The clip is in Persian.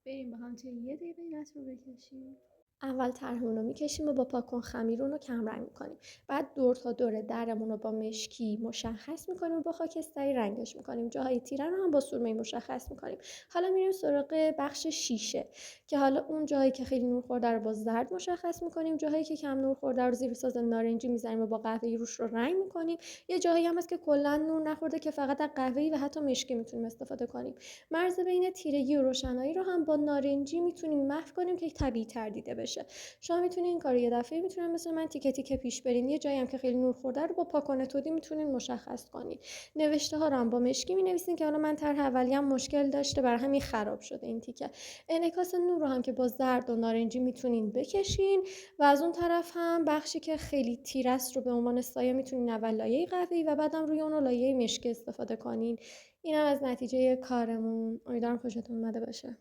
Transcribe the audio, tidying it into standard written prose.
بریم با هم توی 1 دقیقه این رسم رو بکشیم. اول طرحمون رو میکشیم و با پاکن خمیرون رو کمرنگ میکنیم. بعد دور تا دور درمون رو با مشکی مشخص میکنیم و با خاکستری رنگش میکنیم. جاهای تیره رو هم با سرمه مشخص میکنیم. حالا میریم سراغ بخش شیشه که حالا اون جایی که خیلی نور خورده رو با زرد مشخص میکنیم. جاهایی که کم نور خورده رو زیر ساز نارنجی میزنیم و با قهوه‌ای روش رو رنگ میکنیم. یه جاهایی هم هست که کلا نور نخورده که فقط از قهوه‌ای و حتی مشکی میتونیم استفاده کنیم. مرز بین تیرگی و روشنایی رو هم با نارنجی میتونیم محو کنیم که طبیعی‌تر دیده بشه. شما میتونین این کارو یه دفعه میتونن مثل من تیکه تیکه پیش برین. یه جایی هم که خیلی نور خورده رو با پاکن تودی میتونین مشخص کنین. نوشته ها رو هم با مشکی مینویسین که حالا من طرح اولیه‌ام مشکل داشته برای همین خراب شده این تیکه. انعکاس نور رو هم که با زرد و نارنجی میتونین بکشین و از اون طرف هم بخشی که خیلی تیره است رو به عنوان سایه میتونین اول لایه قهوه‌ای و بعدم روی اون لایه مشکی استفاده کنین. اینم از نتیجه کارمون. امیدوارم خوشتون اومده باشه.